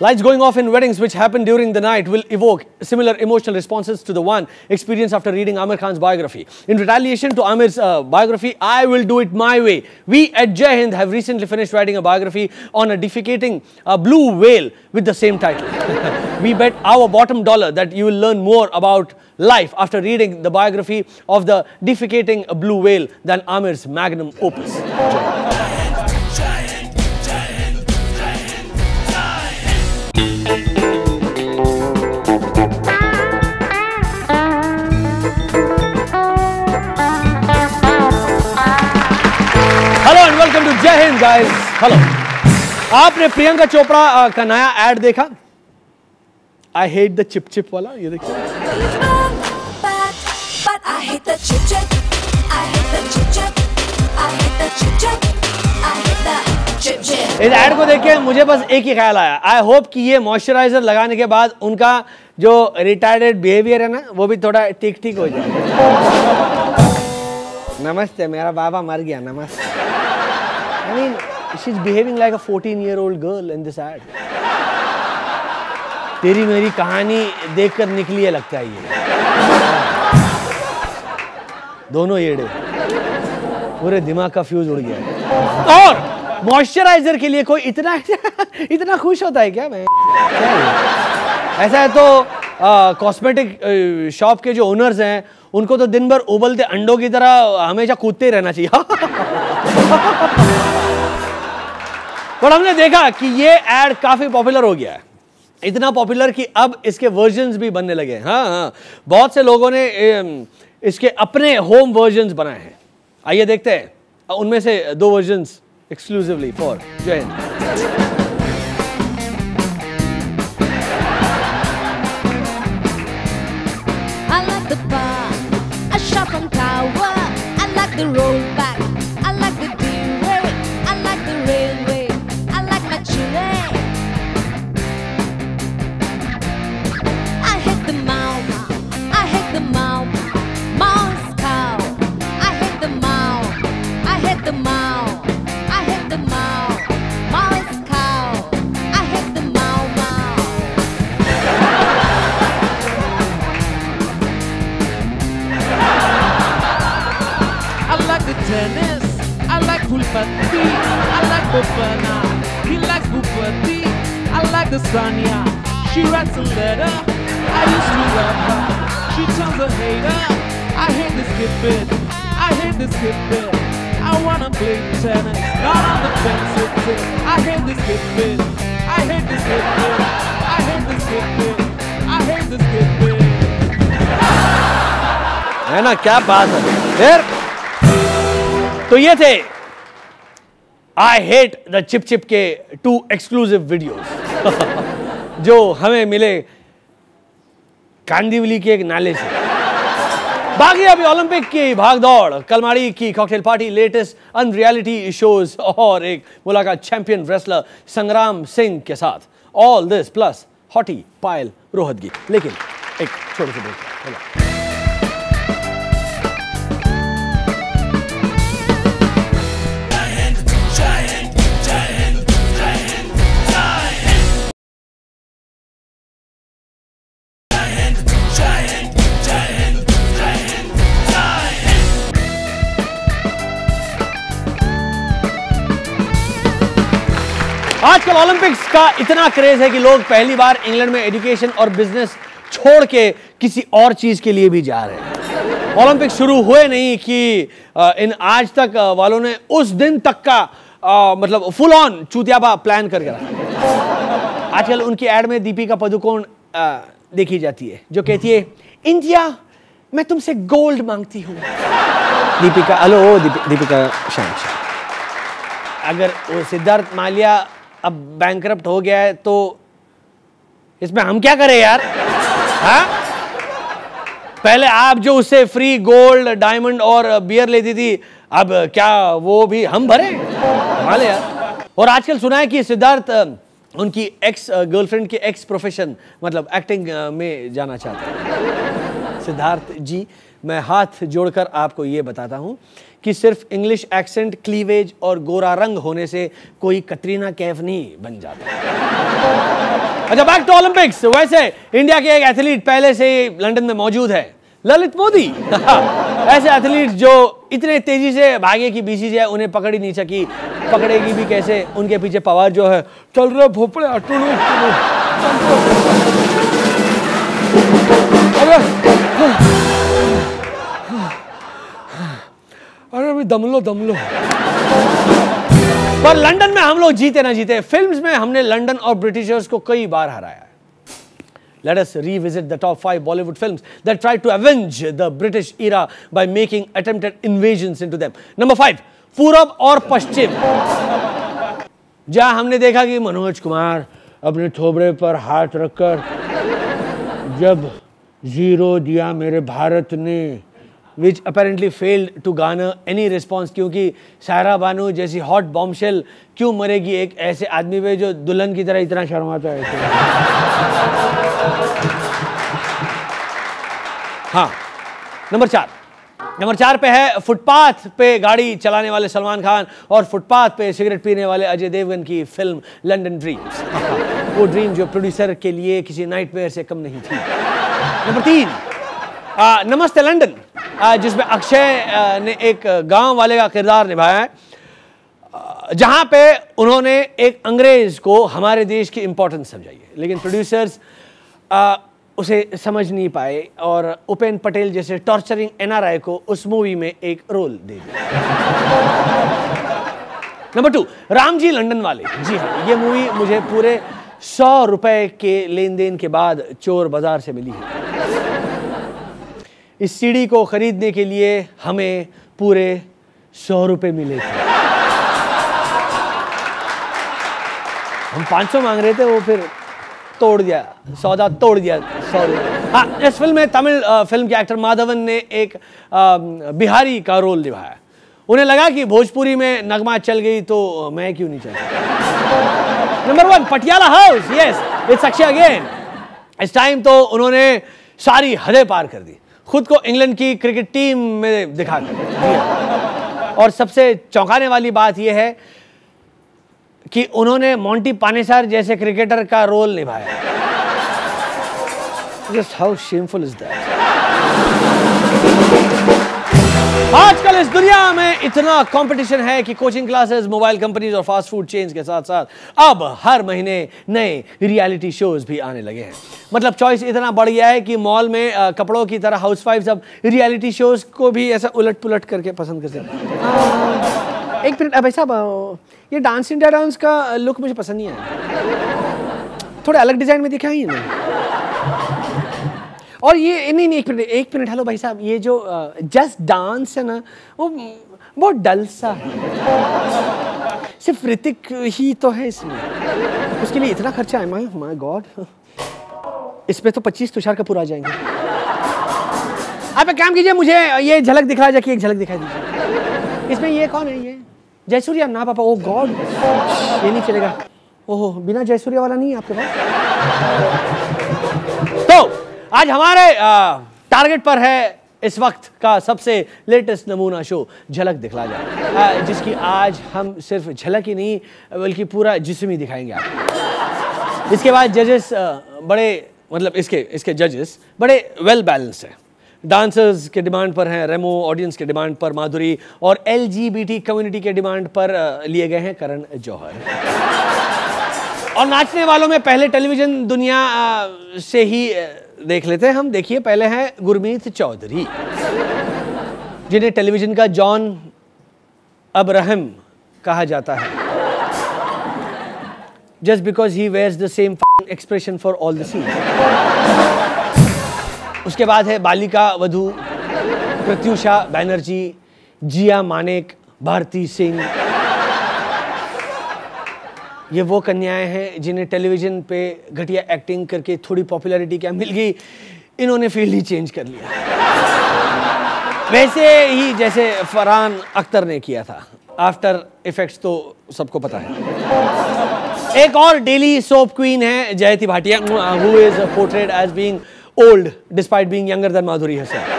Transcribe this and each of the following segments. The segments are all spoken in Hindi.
Lights going off in weddings which happen during the night will evoke similar emotional responses to the one experienced after reading Aamir Khan's biography. In retaliation to Aamir's biography, I will do it my way. We at Jai Hind have recently finished writing a biography on a defecating blue whale with the same title. We bet our bottom dollar that you will learn more about life after reading the biography of the defecating blue whale than Aamir's magnum opus. Welcome to Jai Hind, guys. Hello. आपने प्रियंका चोपड़ा का नया एड देखा? I hate the chip chip वाला, ये देखिए। इस एड को देख के मुझे बस एक ही ख्याल आया। I hope कि ये मॉइस्चराइजर लगाने के बाद उनका जो रिटायर्ड बिहेवियर है ना, वो भी थोड़ा ठीक हो जाए। नमस्ते, मेरा बाबा मर गया, नमस्ते। I mean, she's behaving like a 14-year-old girl in this ad. तेरी मेरी कहानी देखकर निकली है लगता है ये। दोनों येड़े, पूरे दिमाग का फ्यूज उड़ गया। और मॉइस्चराइजर के लिए कोई इतना खुश होता है क्या? मैं क्या है? ऐसा है तो कॉस्मेटिक शॉप के जो ओनर्स हैं, उनको तो दिन भर उबलते अंडों की तरह हमेशा कूदते ही रहना चाहिए। पर हमने देखा कि ये एड काफी पॉपुलर हो गया है, इतना पॉपुलर कि अब इसके वर्जन्स भी बनने लगे हैं। हाँ, बहुत से लोगों ने इसके अपने होम वर्जन्स बनाए हैं। आइए देखते हैं उनमें से 2 वर्जन्स एक्सक्लूसिवली फॉर जय Hind. The rollback, I like the D-way, I like the railway, I like my chile. I hate the Mao, I hate the Mao, Mao's cow. I hate the Mao, I hate the Mao, I hate the Mao, Mao's cow. I hate the Mao Mao. I like the tennis, I like Pulpati, I like Bopana, he likes Bupati, I like the Sanya, she writes a letter, I used to love her, she turns a hater, I hate this kid, I hate this kid, I wanna play tennis, not on the fence with it, I hate this kid, I hate this kid, I hate this kid, I hate this kid. है ना, क्या बात है। फिर तो ये थे I hate the chip chip के 2 एक्सक्लूसिव वीडियोस जो हमें मिले कांदिवली के एक नाले से। बाकी अभी ओलंपिक की भागदौड़, कलमाड़ी की cocktail party, latest unreality shows और एक मुलाकात चैंपियन रेसलर संग्राम सिंह के साथ। ऑल दिस प्लस हॉटी पायल रोहतगी। लेकिन एक छोटे से ब्रेक। आजकल ओलंपिक्स का इतना क्रेज है कि लोग पहली बार इंग्लैंड में एजुकेशन और बिजनेस छोड़ के किसी और चीज के लिए भी जा रहे हैं। ओलंपिक शुरू हुए नहीं कि इन आज तक वालों ने उस दिन तक का मतलब फुल ऑन चूतियापा प्लान करके रखा। आजकल उनकी एड में दीपिका पादुकोण देखी जाती है जो कहती है, इंडिया मैं तुमसे गोल्ड मांगती हूँ। दीपिका हेलो दीपिका शाह। अगर वो सिद्धार्थ मालिया अब बैंकरप्ट हो गया है तो इसमें हम क्या करें यार? हाँ, पहले आप जो उससे फ्री गोल्ड डायमंड और बियर लेती थी, अब क्या वो भी हम भरे? माले यार। और आजकल सुना है कि सिद्धार्थ उनकी एक्स गर्लफ्रेंड के एक्स प्रोफेशन मतलब एक्टिंग में जाना चाहते हैं। सिद्धार्थ जी मैं हाथ जोड़कर आपको ये बताता हूं कि सिर्फ इंग्लिश एक्सेंट, क्लीवेज और गोरा रंग होने से कोई कटरीना कैफ नहीं बन जाता। अच्छा, बैक टू ओलंपिक्स। वैसे इंडिया के एक एथलीट पहले से ही लंदन में मौजूद है, ललित मोदी। ऐसे एथलीट जो इतने तेजी से भागे कि बीसीसीआई उन्हें पकड़ ही नहीं सकी, पकड़ेगी भी कैसे? उनके पीछे पवार जो है, चल रहे भोपड़े अरे अभी दम लो। पर लंदन में हम लोग जीते ना जीते, फिल्म्स में हमने लंदन और ब्रिटिशर्स को कई बार हराया है। Let us revisit the top 5 Bollywood films that tried to avenge the British era by making attempted invasions into them. Number 5, पूरब और पश्चिम, जहां हमने देखा कि मनोज कुमार अपने थोबड़े पर हाथ रखकर जब जीरो दिया मेरे भारत ने, which apparently failed to garner any response, क्योंकि सायरा बानू जैसी हॉट बॉम्बशेल क्यों मरेगी एक ऐसे आदमी पे जो दुल्हन की तरह इतना शर्माता है। हाँ, नंबर 4 पे है फुटपाथ पे गाड़ी चलाने वाले सलमान खान और फुटपाथ पे सिगरेट पीने वाले अजय देवगन की फिल्म लंदन ड्रीम्स। वो ड्रीम जो प्रोड्यूसर के लिए किसी नाइटमेयर से कम नहीं थी। नंबर 3, नमस्ते लंदन, जिसमें अक्षय ने एक गांव वाले का किरदार निभाया है, जहां पे उन्होंने एक अंग्रेज को हमारे देश की इंपॉर्टेंस समझाई है, लेकिन प्रोड्यूसर्स उसे समझ नहीं पाए और उपेन पटेल जैसे टॉर्चरिंग एनआरआई को उस मूवी में एक रोल दे दिया। नंबर 2, रामजी लंदन वाले। जी हाँ, ये मूवी मुझे पूरे 100 रुपए के लेन देन के बाद चोर बाजार से मिली है। इस सीडी को खरीदने के लिए हमें पूरे 100 रुपए मिले थे। हम 500 मांग रहे थे, वो फिर तोड़ दिया, सौदा तोड़ दिया 100 रुपए। हाँ, इस फिल्म में तमिल फिल्म के एक्टर माधवन ने एक बिहारी का रोल निभाया। उन्हें लगा कि भोजपुरी में नगमा चल गई तो मैं क्यों नहीं चल। Number 1, Patiala house. Yes, it's Akshay again. इस टाइम तो उन्होंने सारी हदें पार कर दी, खुद को इंग्लैंड की क्रिकेट टीम में दिखाकर। और सबसे चौंकाने वाली बात यह है कि उन्होंने मोंटी पानेसर जैसे क्रिकेटर का रोल निभाया। Just how shameful is that? आजकल इस दुनिया में इतना कंपटीशन है कि कोचिंग क्लासेस, मोबाइल कंपनीज और फास्ट फूड चेन्स के साथ साथ अब हर महीने नए रियलिटी शोज भी आने लगे हैं। मतलब चॉइस इतना बढ़ गया है कि मॉल में कपड़ों की तरह हाउसवाइफ्स अब रियलिटी शोज को भी ऐसा उलट पुलट करके पसंद करते हैं। एक मिनट, भाई साहब, ये डांस इंडिया डांस का लुक मुझे पसंद नहीं आया, थोड़े अलग डिजाइन में दिखाइए ना। और ये नहीं, एक मिनट, हेलो भाई साहब, ये जो जस्ट डांस है ना, वो बहुत डल सा है, सिर्फ ऋतिक ही तो है इसमें, उसके लिए इतना खर्चा है। माय गॉड, इसमें तो 25 तुषार कपूर आ जाएंगे। आप एक काम कीजिए, मुझे ये झलक दिखा जाके एक झलक दिखा दीजिए। इसमें ये कौन है? ये जयसूर्या ना पापा? ओह गॉड, ये नहीं चलेगा। ओह, बिना जयसूर्या वाला नहीं है आपके पास? तो आज हमारे टारगेट पर है इस वक्त का सबसे लेटेस्ट नमूना शो झलक दिखला जाए, जिसकी आज हम सिर्फ झलक ही नहीं बल्कि पूरा जिस्म ही दिखाएंगे आपको। इसके बाद जजेस बड़े, मतलब इसके जजेस बड़े वेल बैलेंस्ड हैं। डांसर्स के डिमांड पर हैं रेमो, ऑडियंस के डिमांड पर माधुरी और LGBT कम्युनिटी के डिमांड पर लिए गए हैं करण जौहर। और नाचने वालों में पहले टेलीविजन दुनिया से ही देख लेते हैं हम। देखिए, पहले हैं गुरमीत चौधरी, जिन्हें टेलीविजन का जॉन अब्राहम कहा जाता है, just because he wears the same expression for all the scenes. उसके बाद है बालिका वधू, प्रत्युषा बैनर्जी, जिया मानेक, भारती सिंह। ये वो कन्याएं हैं जिन्हें टेलीविजन पे घटिया एक्टिंग करके थोड़ी पॉपुलैरिटी क्या मिल गई, इन्होंने फील्ड ही चेंज कर लिया, वैसे ही जैसे फरहान अख्तर ने किया था। आफ्टर इफेक्ट्स तो सबको पता है। एक और डेली सोप क्वीन है Jayati Bhatia, who is portrayed as being old despite being younger than Madhuri herself.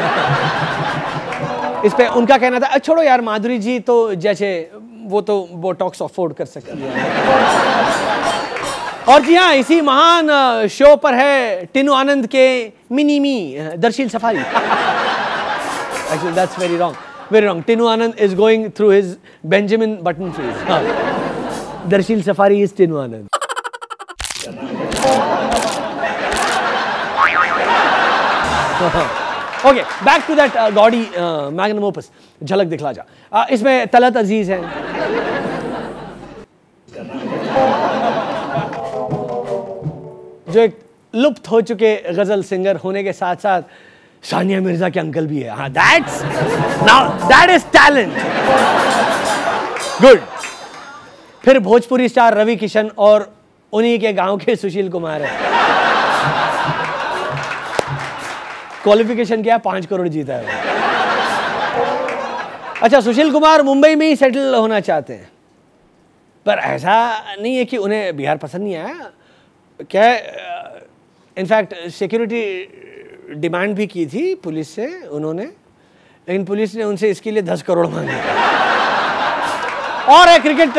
इस पे उनका कहना था छोड़ो यार, माधुरी जी तो जैसे वो तो बोटॉक्स अफोर्ड कर सकती है। और जी हाँ, इसी महान शो पर है टिनू आनंद के mini me Darsheel safari. Actually, that's very wrong. Very wrong. Tinu Anand is going through his Benjamin Button phase. Darshil Safari is Tinu Anand. Okay, back to that gaudy magnum opus. झलक दिखला जा। इसमें तलत अजीज है, जो एक लुप्त हो चुके गजल सिंगर होने के साथ साथ सानिया मिर्जा के अंकल भी है। हाँ, that is talent. Good. फिर भोजपुरी स्टार रवि किशन और उन्हीं के गांव के सुशील कुमार है। क्वालिफिकेशन क्या है? 5 करोड़ जीता है। अच्छा, सुशील कुमार मुंबई में ही सेटल होना चाहते हैं, पर ऐसा नहीं है कि उन्हें बिहार पसंद नहीं आया। क्या इनफैक्ट सिक्योरिटी डिमांड भी की थी पुलिस से उन्होंने, लेकिन पुलिस ने उनसे इसके लिए 10 करोड़ मांगे। और क्रिकेट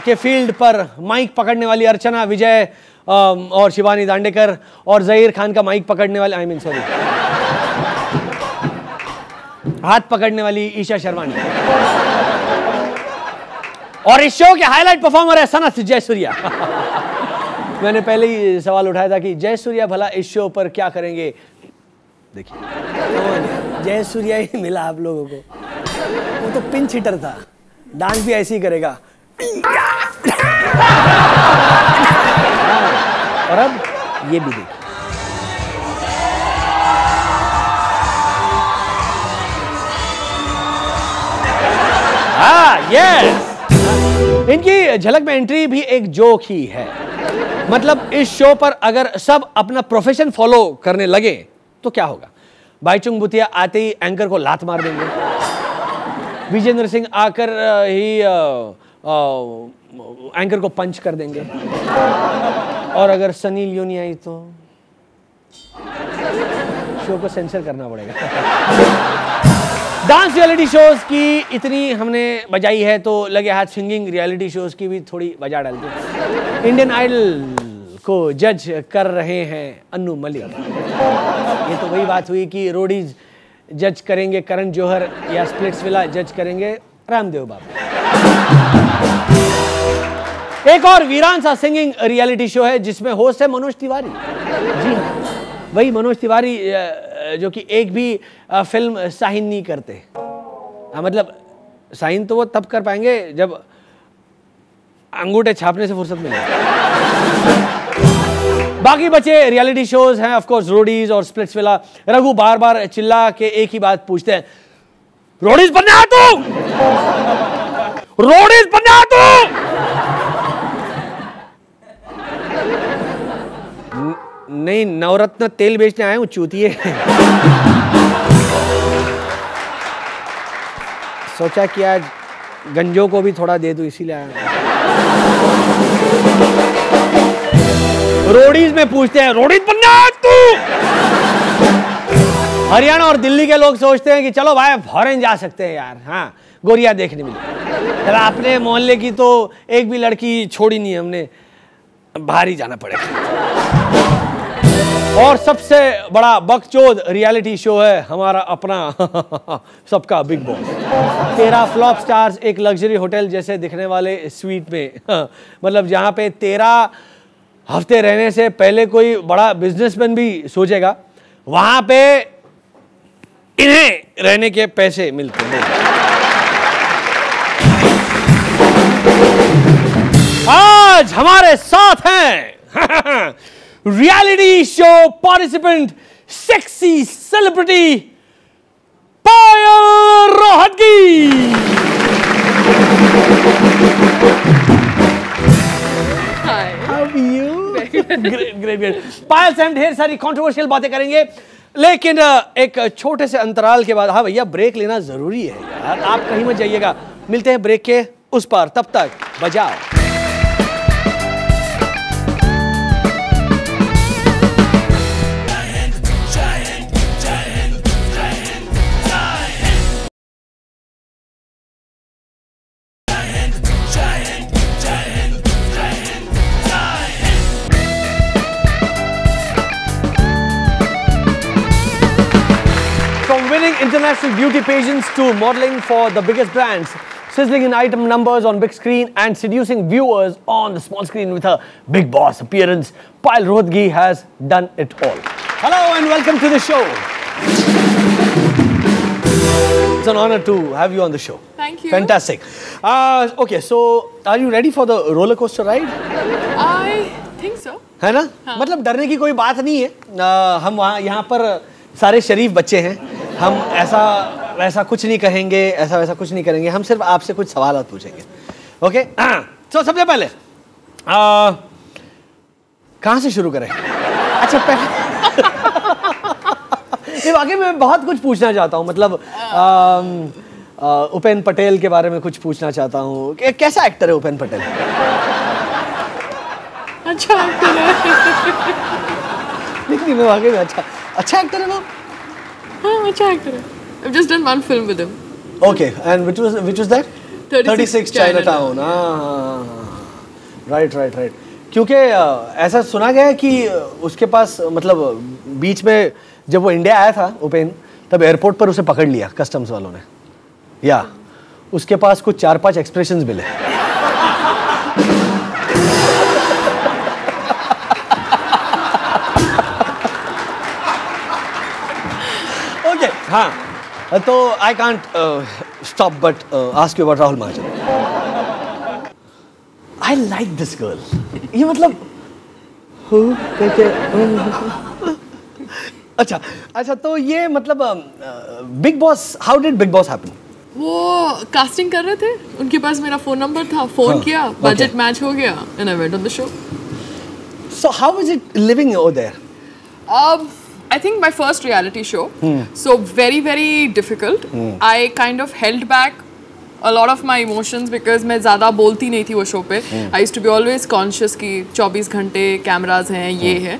के फील्ड पर माइक पकड़ने वाली अर्चना विजय और शिवानी दांडेकर और जहीर खान का माइक पकड़ने वाले हाथ पकड़ने वाली ईशा शर्मानी। और इस शो के हाईलाइट परफॉर्मर है सनत जयसूर्या। मैंने पहले ही सवाल उठाया था कि जयसूर्या भला इस शो पर क्या करेंगे। देखिए, जयसूर्या ही मिला आप लोगों को। वो तो पिंच हिटर था, डांस भी ऐसे ही करेगा। और अब ये भी देखिए। यस, इनकी झलक में एंट्री भी एक जोक ही है। मतलब इस शो पर अगर सब अपना प्रोफेशन फॉलो करने लगे तो क्या होगा? बाईचुंग भूतिया आते ही एंकर को लात मार देंगे, विजेंद्र सिंह आकर ही एंकर को पंच कर देंगे, और अगर सनी लियोनी आई तो शो को सेंसर करना पड़ेगा। डांस रियलिटी शोज की इतनी हमने बजाई है तो लगे हाथ सिंगिंग रियलिटी शोज की भी थोड़ी बजा डालते हैं। इंडियन आइडल को जज कर रहे हैं अन्नू मलिक। ये तो वही बात हुई कि रोडीज जज करेंगे करण जौहर या स्प्लिट्सविला जज करेंगे रामदेव बाबा। एक और वीरान सा सिंगिंग रियलिटी शो है जिसमें होस्ट है मनोज तिवारी। जी हाँ, वही मनोज तिवारी जो कि एक भी फिल्म साइन नहीं करते। मतलब साइन तो वो तब कर पाएंगे जब अंगूठे छापने से फुर्सत मिले। बाकी बचे रियलिटी शोज हैं ऑफ कोर्स रोडीज और स्प्लिट्सविला। रघु बार बार चिल्ला के एक ही बात पूछते हैं, रोडीज बनने आ तू, रोडीज बनने आ तू। नहीं, नवरत्न तेल बेचने आए हूं चूतिए। सोचा कि आज गंजों को भी थोड़ा दे दूं, इसीलिए आया। रोडीज में पूछते हैं, रोडीज बनना है तू। हरियाणा और दिल्ली के लोग सोचते हैं कि चलो भाई फॉरेन जा सकते हैं यार, हाँ गोरिया देखने मिली। अपने मोहल्ले की तो एक भी लड़की छोड़ी नहीं, हमने बाहर ही जाना पड़ेगा। और सबसे बड़ा बकचोद रियलिटी शो है हमारा अपना सबका बिग बॉस। 13 फ्लॉप स्टार्स एक लग्जरी होटल जैसे दिखने वाले स्वीट में, मतलब जहां पे 13 हफ्ते रहने से पहले कोई बड़ा बिजनेसमैन भी सोचेगा, वहां पे इन्हें रहने के पैसे मिलते हैं। आज हमारे साथ हैं reality show participant sexy celebrity Payal Rohatgi. Great. Payal से हम ढेर सारी कंट्रोवर्शियल बातें करेंगे, लेकिन एक छोटे से अंतराल के बाद। हाँ भैया, ब्रेक लेना जरूरी है यार, आप कहीं मत जाइएगा। मिलते हैं ब्रेक के उस पार, तब तक बजाओ। international beauty pageants to modeling for the biggest brands, sizzling in item numbers on big screen and seducing viewers on the small screen with her Big Boss appearance, Payal Rohatgi has done it all. Hello and welcome to the show. It's an honor to have you on the show. Thank you. Fantastic. Okay, so are you ready for the roller coaster ride? I think so. है ना? मतलब डरने की कोई बात नहीं है। हम वहाँ यहाँ पर सारे शरीफ बच्चे हैं। हम ऐसा वैसा कुछ नहीं कहेंगे, ऐसा वैसा कुछ नहीं करेंगे। हम सिर्फ आपसे कुछ सवाल पूछेंगे। ओके? तो सबसे पहले कहाँ से शुरू करें? अच्छा पहले ये वाकई में बहुत कुछ पूछना चाहता हूँ। मतलब उपेन पटेल के बारे में कुछ पूछना चाहता हूँ। कैसा एक्टर है उपेन पटेल? अच्छा एक्टर है। नहीं मैं वाकई में अच्छा एक्टर है वो। हाँ अच्छा एक्टर है। I've just done one film with him. Okay, and which was that? 36 Chinatown. Right. क्योंकि ऐसा सुना गया है कि उसके पास मतलब बीच में जब वो इंडिया आया था उपेन, तब एयरपोर्ट पर उसे पकड़ लिया कस्टम्स वालों ने। या उसके पास कुछ 4-5 एक्सप्रेशंस मिले। ओके हाँ, तो I can't stop but ask you about Rahul Mahajan. I like this girl. ये मतलब अच्छा तो ये मतलब Bigg Boss, how did Bigg Boss happen? वो कास्टिंग कर रहे थे, उनके पास मेरा फोन नंबर था, फोन किया, बजट मैच हो गया and I went on the show. So how is it living over there? I think my first reality show, so very difficult. I kind of held back a lot of my emotions because मैं ज़्यादा बोलती नहीं थी वो शो पे. I used to be always conscious कि 24 घंटे कैमराज हैं, ये है.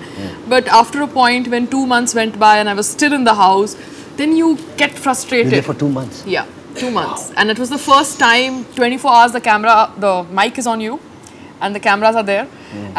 But after a point when 2 months went by and I was still in the house, then you get frustrated. For 2 months? Yeah, 2 months. And it was the first time, 24 hours the mic is on you and the cameras are there.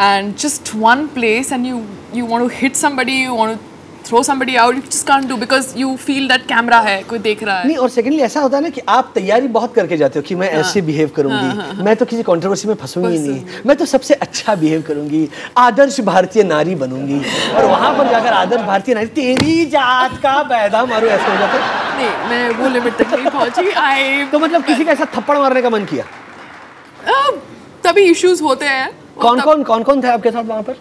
And just one place and you want to hit somebody, you want to throw somebody out, you just can't do because you feel that camera है, कोई देख रहा है। नहीं, और सेकेंडली ऐसा होता है ना कि आप तैयारी बहुत करके जाते हो कि मैं ऐसे बिहेव करूंगी, मैं तो किसी कंट्रोवर्सी में फंसूंगी नहीं, मैं तो सबसे अच्छा बिहेव करूंगी, आदर्श भारतीय नारी बनूंगी, और वहां पर जाकर आदर्श भारतीय नारी तेरी जात का पैदा मारू, ऐसे हो जाता है। नहीं, मैं वो लिमिट तक नहीं पहुंची। तो मतलब किसी का ऐसा थप्पड़ मारने का मन किया? तभी इश्यूज होते हैं। कौन थे आपके साथ वहां पर?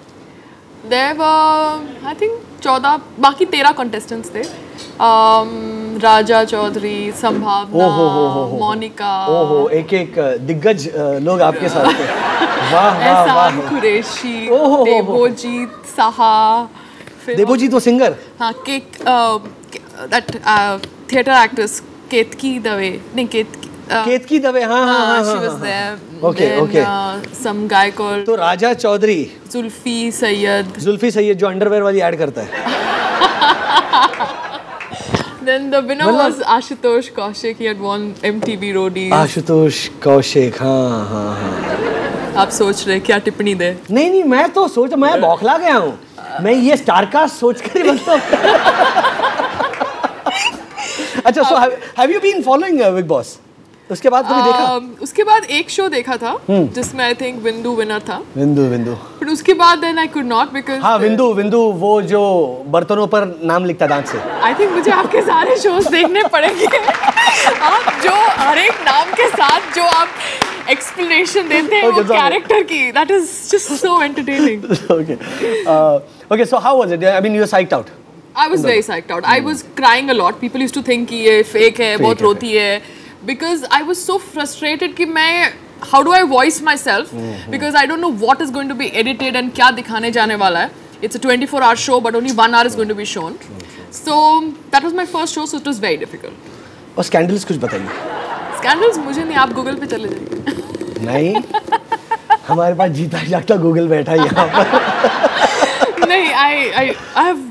There were, I think 14, बाकी 13 contestants थे। राजा चौधरी, संभावना, मोनिका। ओहो, एक दिग्गज लोग आपके साथ थे। वाह। एहसान कुरैशी, देवोजीत साहा। देवोजीत वो सिंगर? हाँ, that theatre actress केतकी दवे, नहीं केतकी दवे, हाँ। She was there. Okay. Some guy called. तो राजा चौधरी, जुल्फी सैयद जो अंडरवेयर वाली ऐड करता है। Then the winner was Ashutosh Kaushik. He had won MTV Roadies. Ashutosh Kaushik, हाँ। आप सोच रहे क्या टिप्पणी दे? नहीं, मैं बौखला गया हूँ। मैं ये स्टारकास्ट सोच कर ही मतलब। अच्छा, so have you been following Big Boss? उसके बाद कभी देखा? उसके बाद एक शो देखा था जिसमें आई थिंक विंदु विनर था। विंदु। पर उसके बाद then I could not because हाँ, विंदु वो जो बर्तनों पर नाम लिखता दांत से। आई थिंक मुझे आपके सारे शोज देखने पड़ेंगे। आप जो हर एक नाम के साथ जो आप एक्सप्लेनेशन देते हैं वो कैरेक्टर की, that is just so entertaining. Okay, so how was it? I mean, you were psyched out. I was very psyched out. I was crying a lot. People used to think कि ये fake है, बहुत रोती है. Because I was so frustrated कि मैं, how do I voice myself? Because I don't know what is going to be edited and क्या दिखाने जाने वाला है. It's a 24-hour show, but only 1 hour is going to be shown. So that was my first show, so it was very difficult. और scandals कुछ बताइए. Scandals मुझे नहीं, आप Google पे चले जाइए. नहीं, हमारे पास जीता जागता Google बैठा है यहाँ पर. नहीं, I have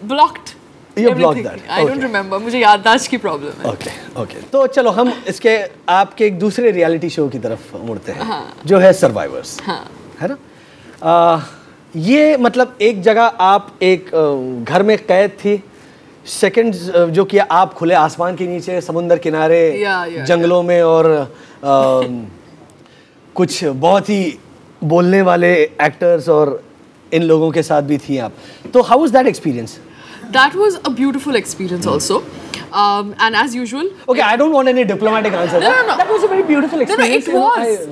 blocked. You blocked that. I don't remember. मुझे याददाश्त की प्रॉब्लम है. Okay. तो चलो हम इसके आपके एक दूसरे रियलिटी शो की तरफ मुड़ते हैं, जो है सर्वाइवर्स, है ना? ये मतलब एक जगह आप एक घर में कैद थी, सेकंड जो किया आप खुले आसमान के नीचे, समुंदर किनारे, Yeah, जंगलों में, और कुछ बहुत ही बोलने वाले एक्टर्स और इन लोगों के साथ भी थी आप. तो how was that experience? That was a beautiful experience also. And as usual. Okay, I don't want any diplomatic answer. No. That was a very beautiful experience.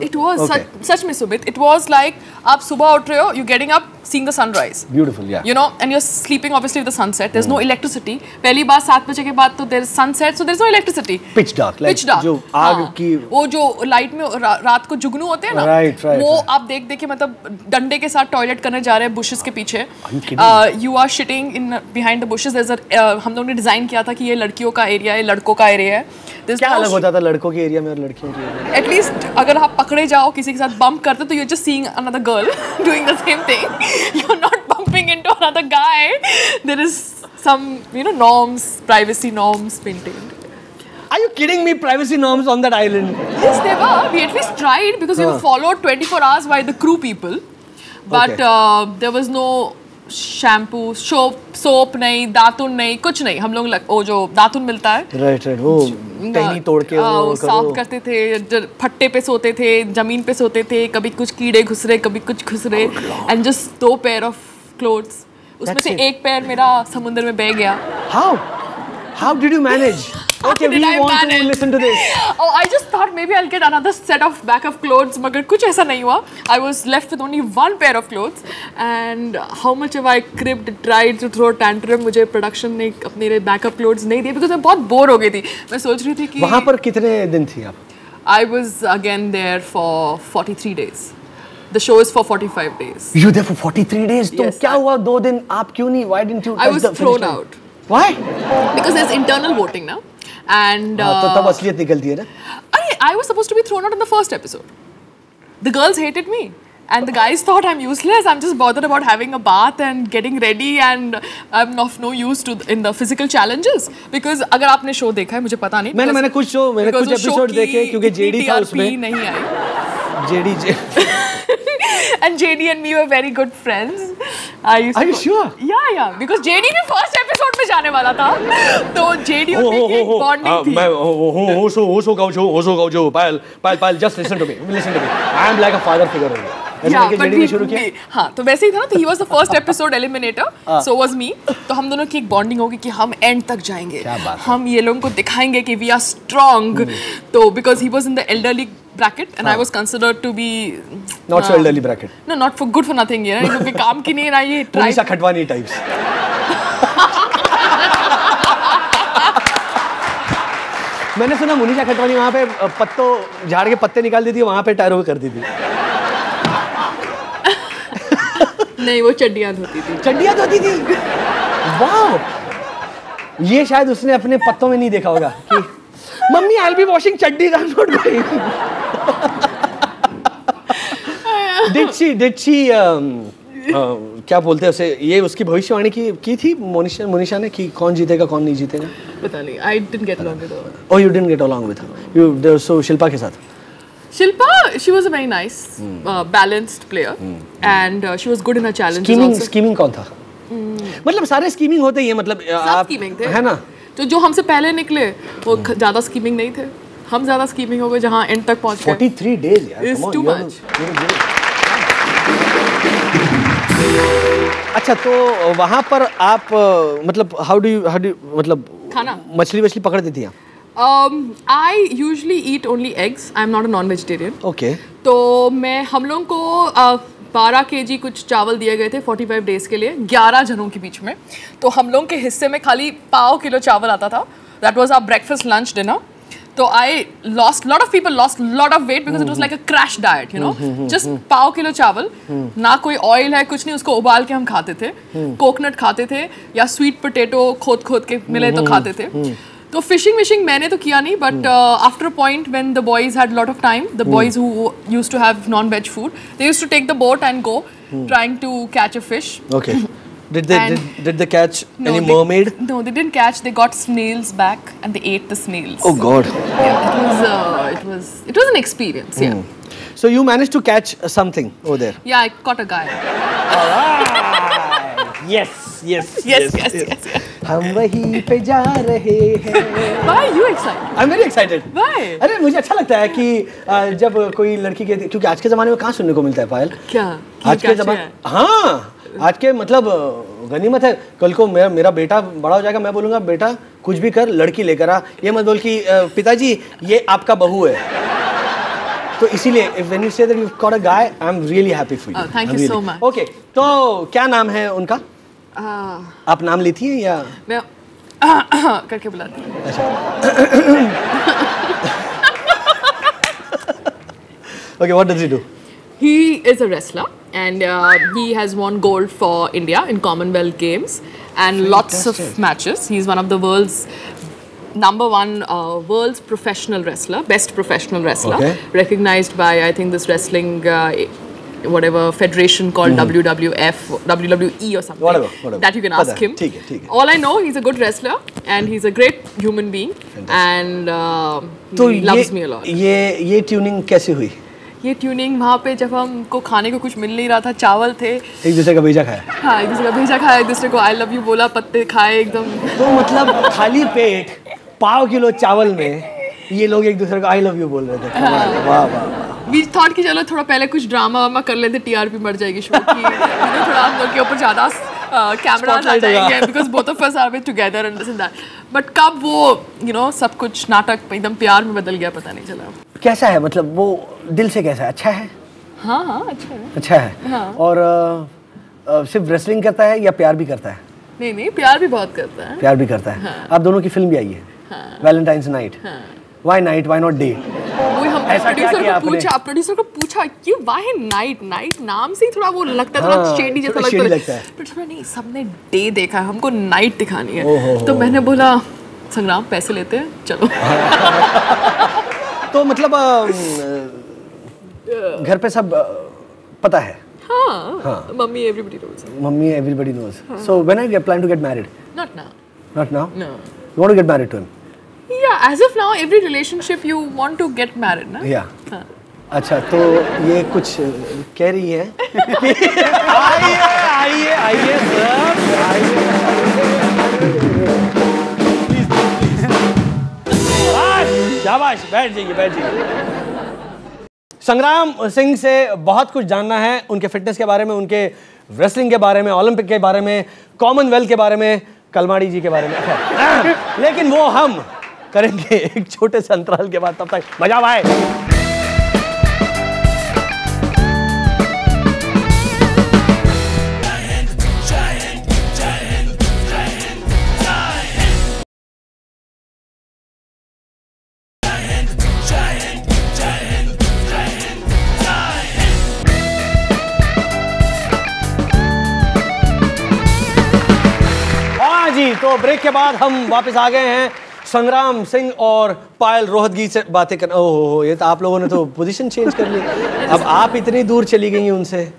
It was. Okay. Such में Sumit. It was like आप सुबह उठ रहे हो, you're getting up, seeing the sunrise. Beautiful, yeah. You know, and you're sleeping obviously with the sunset. There's no electricity. पहली बार 7 बजे के बाद तो there's sunset, so there's no electricity. Pitch dark, like Pitch dark. जो आग की वो जो लाइट में रात को जुगनू होते हैं ना, Right. वो आप देख के मतलब डंडे के साथ टॉयलेट करने जा रहे हैं bushes के पीछे. You are shitting in behind the bushes. There's a हम लोगों ने डिजाइन किया था कि ये लड़कियों का एरिया है, लड़कों का एरिया है. क्या अलग होता था लड़कों के एरिया में और लड़कियों के एरिया में? एटलीस्ट अगर आप पकड़े जाओ किसी के साथ बम्प करते तो you're just seeing another girl doing the same thing. You're not bumping into another guy. There is some, you know, norms, privacy norms maintained. Are you kidding me? Privacy norms on that island? Yes, they were. We at least tried because we were followed 24 hours by the crew people. But there was no shampoo, soap नहीं, दातुन नहीं, कुछ नहीं. हम लोग वो जो दातुन मिलता है, राइट वो टहनी तोड़ के वो साफ करते थे, फट्टे पे सोते थे, जमीन पे सोते थे, कभी कुछ कीड़े घुस रहे, कभी कुछ घुस रहे, and just 2 pair of clothes. उसमें से एक पैर मेरा समुद्र में बह गया. How did you manage? Okay, we want to listen to this. Oh, I just thought maybe I'll get another set of backup clothes, मगर कुछ ऐसा नहीं हुआ. I was left with only 1 pair of clothes, and how much have I cribbed, tried to throw a tantrum. मुझे production ने अपने लिए backup clothes नहीं दिए because मैं बहुत बोर हो गई थी. मैं सोच रही थी कि वहाँ पर कितने दिन थी आप? I was again there for 43 days. The show is for 45 days. You were there for 43 days? तो क्या हुआ 2 दिन आप क्यों नहीं? Why didn't you? I was thrown out. Why? Because there's internal voting now. And तो तब असलियत निकलती है ना? I was supposed to be thrown out in the first episode. The girls hated me. And the guys thought I'm useless. I'm just bothered about having a bath and getting ready, and I'm of no use to in the physical challenges. Because अगर आपने शो देखा है, मुझे पता नहीं. मैंने कुछ एपिसोड देखे क्योंकि JD था उसमें. नहीं आई. JD. And JD and me were very good friends. Are you sure? Yeah. Because JD भी first episode में जाने वाला था. तो JD और मैं की bonding थी. मैं होशो गाउचो पायल just listen to me. I am like a father figure. हाँ, तो वैसे ही था ना. तो he was the first episode eliminator. So was me. तो हम दोनों की एक bonding होगी कि हम end तक जाएंगे. हम ये लोगों को दिखाएंगे कि we are strong. तो because he was in the elderly bracket and I was considered to be not so elderly bracket. No, not for good for nothing. ये ना इन लोग के काम की नहीं ना ये. मुनीषा खटवानी types. मैंने सुना मुनीषा खटवानी वहाँ पे पत्तों झाड़ के पत्ते निकाल देती थी, वहाँ पे टायरों कर देती थी. नहीं, वो चड्डियाँ धोती थी. चड्डियाँ धोती थी. वाह, ये शायद उसने अपने पत्तों में नहीं देखा होगा कि mummy I'll be washing चड्डीज, I'm not going. Did she क्या बोलते हैं उसे, ये उसकी भविष्यवाणी की थी मोनिशा ने कि कौन जीतेगा कौन नहीं जीतेगा? पता नहीं. I didn't get along with her. Oh, you didn't get along with her. So Shilpa के साथ? Shilpa, she was a very nice, balanced player, and she was good in her challenges also. Scheming कौन था? मतलब सारे scheming होते ही हैं, मतलब आप scheming थे, है ना? तो जो हमसे पहले निकले वो ज़्यादा scheming नहीं थे. हम ज़्यादा scheming हो गए जहाँ end तक पहुँच गए. 43 days यार. It's too much. अच्छा, तो वहाँ पर आप मतलब how do you मतलब खाना मछली पकड़ देती हैं? I usually eat only eggs. I'm not a non-vegetarian. Okay. तो हम लोगों को 12 kg कुछ चावल दिए गए थे 45 days के लिए 11 जनों के बीच में. तो हम लोगों के हिस्से में खाली पाव किलो चावल आता था. That was our breakfast, lunch, dinner. So I lost, lot of people lost a lot of weight because it was like a crash diet, you know. Just pav kilo चावल, ना कोई ऑयल है कुछ नहीं, उसको उबाल के हम खाते थे. कोकोनट खाते थे या स्वीट पोटैटो खोद के मिले तो खाते थे. तो फिशिंग मैंने तो किया नहीं, but after a point when the boys had a lot of time, the boys who used to have non-veg food, they used to take the boat and go trying to catch a fish. Okay. Did they catch any mermaid? No, they didn't catch. They got snails back and they ate the snails. Oh God. Yeah, it was an experience. Yeah. So you managed to catch something over there? Yeah, I caught a guy. All right. Yes. हम वहीं पे जा रहे हैं। Why are you excited? I am very excited. Why? अरे मुझे अच्छा लगता है कि जब कोई लड़की के, क्योंकि आज के ज़माने में कहाँ सुनने को मिलता है पायल। क्या? आज के ज़माने, हाँ आज के मतलब गनीमत है। कल को मेरा बेटा बड़ा हो जाएगा, मैं बोलूँगा बेटा कुछ भी कर लड़की लेकर आ, ये मत बोल कि पिताजी ये आपका बहू है। तो इसीलिए when you say that you've got a guy, I'm really happy for you. Oh, thank you so much. Okay, तो क्या नाम है उनका? आप नाम लेती हैं या? मैं करके बुलाती हूँ। Okay, what does he do? He is a wrestler and he has won gold for India in Commonwealth Games and lots of matches. He's one of the world's #1 world's professional wrestler, best professional wrestler, recognized by I think this wrestling whatever federation called WWF, WWE or something. Whatever. That you can ask him. ठीक है। All I know, he's a good wrestler and he's a great human being. and he loves me a lot. ये ट्यूनिंग कैसे हुई? ये ट्यूनिंग वहाँ पे जब हमको खाने को कुछ मिल नहीं रहा था, चावल थे, एक दूसरे का भेजा खाया। हाँ एक दूसरे का भेजा खाया, एक दूसरे को आई लव यू बोला, पत्ते खाए एकदम। तो मतलब खाली पेट पाव किलो चावल में ये लोग एक दूसरे को आई लव यू बोल रहे थे। वाह वाह। वी थॉट कि चलो थोड़ा पहले कुछ ड्रामा वामा कर लेते, टीआरपी मर जाएगी शो की, थोड़ा हम लोग के ऊपर ज़्यादा कैमरास आ जाएंगे because both of us are together and this and that. But कब वो सब कुछ नाटक एकदम प्यार में बदल गया, पता नहीं चला। कैसा है मतलब वो दिल से कैसा है? अच्छा है? हाँ अच्छा है। अच्छा है। हाँ। और सिर्फ रेसलिंग करता है या प्यार भी करता है? नहीं प्यार भी बहुत करता है। प्यार भी करता है। हाँ। आप दोनों की फिल्म भी आई है, Valentine's night. Why night, why not day? वो हम प्रोड्यूसर को पूछा कि व्हाई नाइट? नाइट नाम से ही थोड़ा वो लगता है, थोड़ा शेडी जैसा लगता है। पर नहीं, सबने डे देखा है, हमको नाइट दिखानी है। तो मैंने बोला संग्राम पैसे लेते हैं, चलो। तो मतलब घर पे सब पता है? हाँ। Mummy everybody knows. Mummy everybody knows. So when are you plan to get married? Not now. Not now? No. You want to get married to him? Yeah, as of now, every relationship you want to get married, ना? Yeah. हाँ. अच्छा, तो ये कुछ कह रही है? आइए शाबाश, बैठ जाइए। संग्राम सिंह से बहुत कुछ जानना है, उनके फिटनेस के बारे में, उनके रेसलिंग के बारे में, ओलंपिक के बारे में, कॉमनवेल्थ के बारे में, कलमाड़ी जी के बारे में। लेकिन वो हम करेंगे एक छोटे से अंतराल के बाद। तब तक मजा आए। तो ब्रेक के बाद हम वापस आ गए हैं संग्राम सिंह और पायल रोहतगी से बातें कर। ओहो, ये तो आप लोगों ने तो पोजीशन चेंज कर ली। अब आप इतनी दूर चली गई हैं उनसे।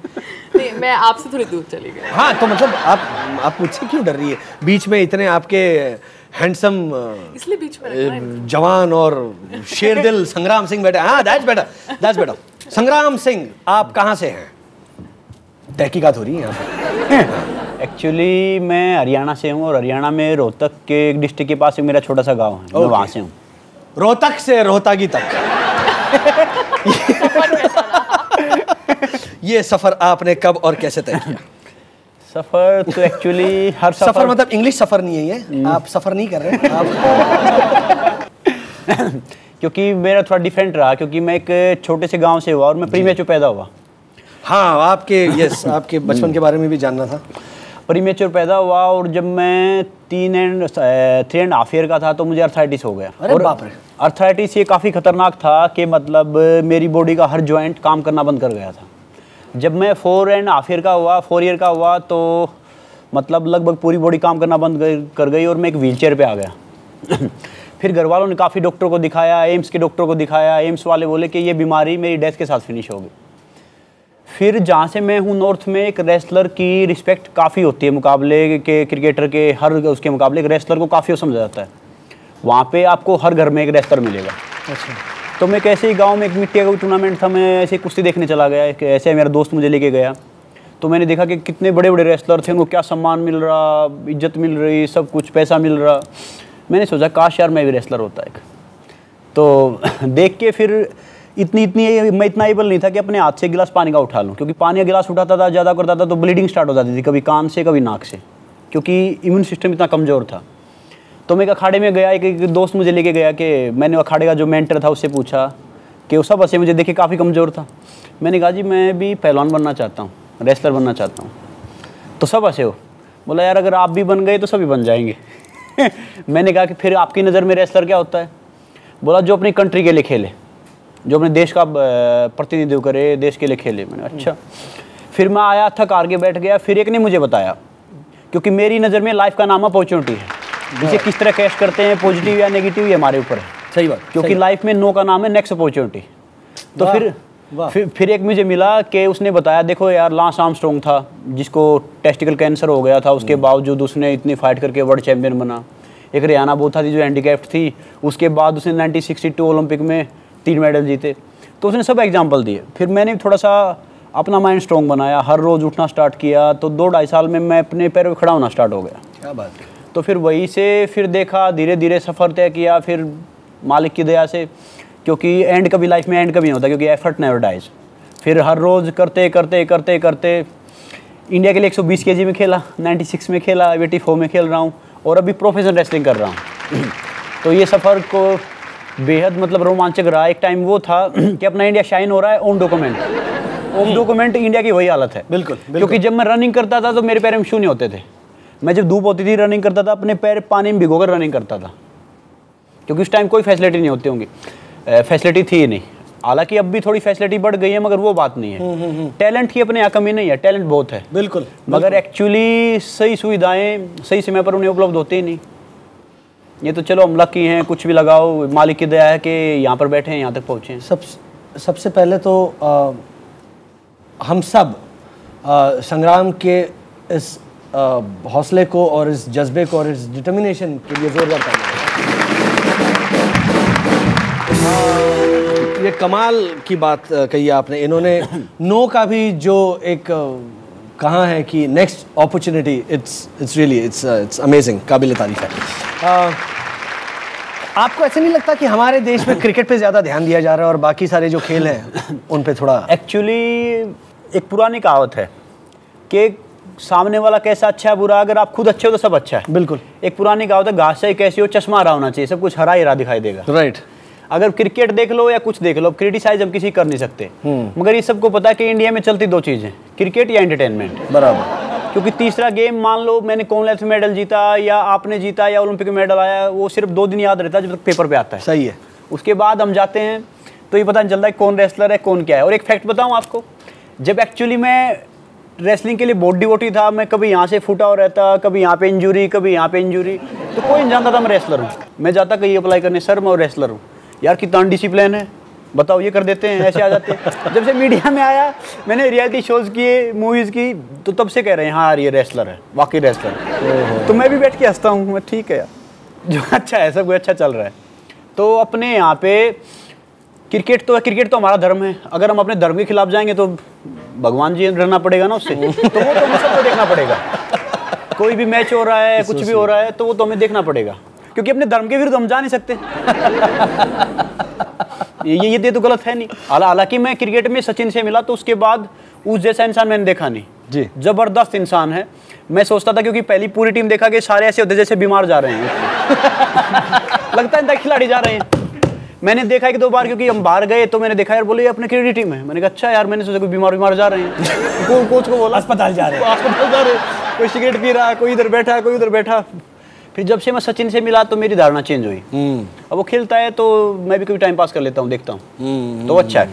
नहीं, मैं आपसे थोड़ी दूर चली गई। हाँ, तो मतलब आप मुझसे क्यों डर रही है? बीच में इतने आपके हैंडसम, इसलिए बीच में जवान और शेरदिल संग्राम सिंह बैठे। हाँ, दैट्स बेटर। संग्राम सिंह, आप कहाँ से हैं? तहकीकात हो रही है यहाँ पे। एक्चुअली मैं हरियाणा से हूँ और हरियाणा में रोहतक के एक डिस्ट्रिक्ट के पास एक मेरा छोटा सा गांव है। मैं वहाँ से हूँ। रोहतक से रोहतागी तक ये सफर आपने कब और कैसे तय किया? सफर तो एक्चुअली हर सफर मतलब इंग्लिश सफर नहीं है ये, आप सफर नहीं कर रहे आप। क्योंकि मेरा थोड़ा डिफरेंट रहा, क्योंकि मैं एक छोटे से गाँव से हुआ और मैं प्रीमेच्योर पैदा हुआ। हाँ, आपके बचपन के बारे में भी जानना था। प्रीमेच्योर पैदा हुआ और जब मैं 3.5 ईयर का था तो मुझे अर्थराइटिस हो गया। अरे बाप रे। अर्थराइटिस ये काफ़ी ख़तरनाक था कि मतलब मेरी बॉडी का हर जॉइंट काम करना बंद कर गया था। जब मैं 4.5 ईयर का हुआ तो मतलब लगभग पूरी बॉडी काम करना बंद कर गई और मैं एक व्हीलचेयर पे आ गया। फिर घर वालों ने काफ़ी डॉक्टर को दिखाया, एम्स के डॉक्टर को दिखाया। एम्स वाले बोले कि ये बीमारी मेरी डेथ के साथ फिनिश होगी। फिर जहाँ से मैं हूँ नॉर्थ में, एक रेसलर की रिस्पेक्ट काफ़ी होती है मुकाबले के, क्रिकेटर के हर उसके मुकाबले एक रेसलर को काफ़ी समझा जाता है। वहाँ पे आपको हर घर में एक रेसलर मिलेगा। अच्छा। तो मैं कैसे ही गांव में एक मिट्टी का टूर्नामेंट था, मैं ऐसे कुश्ती देखने चला गया। ऐसे मेरा दोस्त मुझे लेके गया तो मैंने देखा कि कितने बड़े बड़े रेसलर थे, उनको क्या सम्मान मिल रहा, इज्जत मिल रही, सब कुछ पैसा मिल रहा। मैंने सोचा काश यार मैं भी रेसलर होता एक। तो देख के फिर मैं इतना एबल नहीं था कि अपने हाथ से गिलास पानी का उठा लूँ, क्योंकि पानी का गिलास उठाता था, ज़्यादा करता था तो ब्लीडिंग स्टार्ट हो जाती थी, कभी कान से कभी नाक से, क्योंकि इम्यून सिस्टम इतना कमज़ोर था। तो मैं एक अखाड़े में गया, एक दोस्त मुझे लेके गया कि मैंने अखाड़े का जो मेंटर था उससे पूछा कि वो सब हंसे, मुझे देखे काफ़ी कमज़ोर था। मैंने कहा जी मैं भी पहलवान बनना चाहता हूँ, रेसलर बनना चाहता हूँ। तो सब हंसे हो। बोला यार अगर आप भी बन गए तो सभी बन जाएंगे। मैंने कहा कि फिर आपकी नज़र में रेसलर क्या होता है? बोला जो अपनी कंट्री के लिए खेले, जो अपने देश का प्रतिनिधित्व करे, देश के लिए खेले। मैंने अच्छा। फिर मैं आया, थक हार के बैठ गया। फिर एक ने मुझे बताया, क्योंकि मेरी नज़र में लाइफ का नाम अपॉर्चुनिटी है, जिसे किस तरह कैश करते हैं, पॉजिटिव या नेगेटिव, ये हमारे ऊपर है। सही बात। क्योंकि लाइफ में नो का नाम है नेक्स्ट अपॉर्चुनिटी। तो फिर एक मुझे मिला कि उसने बताया देखो यार लांस आर्मस्ट्रॉन्ग था, जिसको टेस्टिकल कैंसर हो गया था, उसके बावजूद उसने इतनी फाइट करके वर्ल्ड चैंपियन बना। एक रियाना बोथा थी जो हैंडीकैप्ड थी, उसके बाद उसने 1962 ओलंपिक में 3 मेडल जीते। तो उसने सब एग्जाम्पल दिए। फिर मैंने थोड़ा सा अपना माइंड स्ट्रॉन्ग बनाया, हर रोज़ उठना स्टार्ट किया। तो 2-2.5 साल में मैं अपने पैरों पर खड़ा होना स्टार्ट हो गया। क्या बात है। तो फिर वहीं से फिर देखा, धीरे धीरे सफ़र तय किया, फिर मालिक की दया से, क्योंकि एंड कभी लाइफ में एंड कभी नहीं होता, क्योंकि एफर्ट नेवर डाइज। फिर हर रोज़ करते करते करते करते इंडिया के लिए 120 kg में खेला, 96 में खेला, 84 में खेल रहा हूँ, और अभी प्रोफेशनल रेसलिंग कर रहा हूँ। तो ये सफ़र को बेहद मतलब रोमांचक रहा। एक टाइम वो था कि अपना इंडिया शाइन हो रहा है, ऑन डॉक्यूमेंट इंडिया की वही हालत है। बिल्कुल। क्योंकि जब मैं रनिंग करता था तो मेरे पैर में शू नहीं होते थे। मैं जब धूप होती थी रनिंग करता था, अपने पैर पानी में भिगोकर रनिंग करता था, क्योंकि उस टाइम कोई फैसिलिटी नहीं होती होंगी, फैसिलिटी थी ही नहीं। हालांकि अब भी थोड़ी फैसिलिटी बढ़ गई है, मगर वो बात नहीं है। टैलेंट की अपने यहाँ कमी नहीं है, टैलेंट बहुत है। बिल्कुल। मगर एक्चुअली सही सुविधाएं सही समय पर उन्हें उपलब्ध होती ही नहीं। ये तो चलो हम लकी हैं, कुछ भी लगाओ, मालिक की दया है कि यहाँ पर बैठे हैं, यहाँ तक पहुँचे। सबसे पहले तो हम सब संग्राम के इस हौसले को और इस जज्बे को और इस डिटर्मिनेशन के लिए जोरदार तालियां। ये कमाल की बात कही आपने। इन्होंने नो का भी जो एक कहा है कि next opportunity, it's really it's amazing, काबिल तारीफ है। आपको ऐसा नहीं लगता कि हमारे देश में क्रिकेट पे ज़्यादा ध्यान दिया जा रहा है और बाकी सारे जो खेल हैं उन पे थोड़ा? एक्चुअली एक पुरानी कहावत है कि सामने वाला कैसा अच्छा है बुरा, अगर आप खुद अच्छे हो तो सब अच्छा है। बिल्कुल। एक पुरानी कहावत है, घास से कैसी हो चश्मा हरा होना चाहिए, सब कुछ हरा ही हरा दिखाई देगा। राइट। अगर क्रिकेट देख लो या कुछ देख लो, क्रिटिसाइज हम किसी कर नहीं सकते, मगर ये सबको पता है कि इंडिया में चलती 2 चीज़ें, क्रिकेट या एंटरटेनमेंट। बराबर। क्योंकि तीसरा गेम, मान लो मैंने कॉमनवेल्थ मेडल जीता या आपने जीता या ओलंपिक में मेडल आया, वो सिर्फ 2 दिन याद रहता है जब तक पेपर पे आता है। सही है। उसके बाद हम जाते हैं तो ये पता नहीं चलता है कौन रेसलर है कौन क्या है। और एक फैक्ट बताऊँ आपको, जब एक्चुअली मैं रेसलिंग के लिए बहुत डिवोटी था, मैं कभी यहाँ से फूटा हो रहता, कभी यहाँ पे इंजरी, कभी यहाँ पे इंजरी, तो कोई नहीं जानता था मैं रेसलर हूँ। मैं जाता कहीं अप्लाई करने, सर मैं रेसलर हूँ। यार कितना डिसिप्लिन है बताओ, ये कर देते हैं, ऐसे आ जाते हैं। जब से मीडिया में आया, मैंने रियलिटी शोज़ किए, मूवीज़ की, तो तब से कह रहे हैं हाँ यार ये रेसलर है, वाकई रेसलर है। तो मैं भी बैठ के हंसता हूँ, मैं ठीक है यार, जो अच्छा है, सब कुछ अच्छा चल रहा है। तो अपने यहाँ पे क्रिकेट तो हमारा धर्म है। अगर हम अपने धर्म के खिलाफ जाएंगे तो भगवान जी रहना पड़ेगा ना उससे, तो वो तो हमें सबको देखना पड़ेगा। कोई भी मैच हो रहा है, कुछ भी हो रहा है, तो वो तो हमें देखना पड़ेगा, क्योंकि अपने धर्म के विरुद्ध हम जा नहीं सकते। ये तो गलत है नहीं। हालांकि मैं क्रिकेट में सचिन से मिला तो उसके बाद उस जैसा इंसान मैंने देखा नहीं जी। जबरदस्त इंसान है। मैं सोचता था, क्योंकि पहली पूरी टीम देखा कि सारे ऐसे होते जैसे बीमार जा रहे हैं। लगता है खिलाड़ी जा रहे हैं। मैंने देखा 1-2 बार, क्योंकि हम बाहर गए तो मैंने देखा यार, बोले अपने क्रिकेट टीम है। मैंने कहा अच्छा यार, मैंने सोचा कोई बीमार जा रहे हैं। कोच को बोला अस्पताल जा रहे हैं, कोई सिगरेट पी रहा, कोई इधर बैठा, कोई उधर बैठा। फिर जब से मैं सचिन से मिला तो मेरी धारणा चेंज हुई। अब वो खेलता है तो मैं भी कभी टाइम पास कर लेता हूँ, देखता हूँ, तो अच्छा है।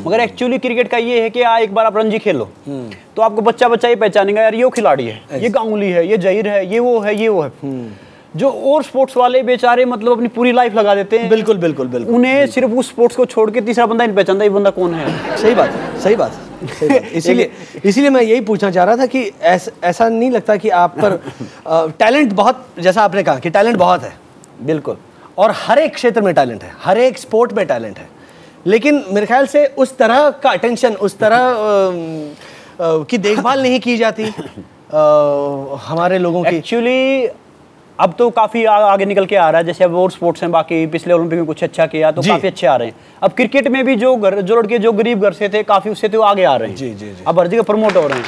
मगर एक्चुअली क्रिकेट का ये है कि एक बार आप रणजी खेलो तो आपको बच्चा ये पहचानेगा यार, ये खिलाड़ी है, ये गांगुली है, ये जहीर है, ये वो है। जो और स्पोर्ट्स वाले बेचारे मतलब अपनी पूरी लाइफ लगा देते हैं। बिल्कुल। उन्हें सिर्फ उस स्पोर्ट्स को छोड़ के तीसरा बंदा नहीं पहचानता, ये बंदा कौन है। सही बात। इसीलिए मैं यही पूछना चाह रहा था कि ऐसा नहीं लगता कि आप पर टैलेंट बहुत, जैसा आपने कहा कि टैलेंट बहुत है। बिल्कुल। और हर एक क्षेत्र में टैलेंट है, हर एक स्पोर्ट में टैलेंट है, लेकिन मेरे ख्याल से उस तरह का अटेंशन, उस तरह की देखभाल नहीं की जाती हमारे लोगों की? एक्चुअली अब तो काफ़ी आगे निकल के आ रहा है, जैसे अब और स्पोर्ट्स हैं, बाकी पिछले ओलंपिक में कुछ अच्छा किया तो काफ़ी अच्छे आ रहे हैं। अब क्रिकेट में भी जो लड़के जो गरीब घर से थे काफ़ी उससे तो आगे आ रहे हैं। जी। अब हर जगह प्रमोट हो रहे हैं,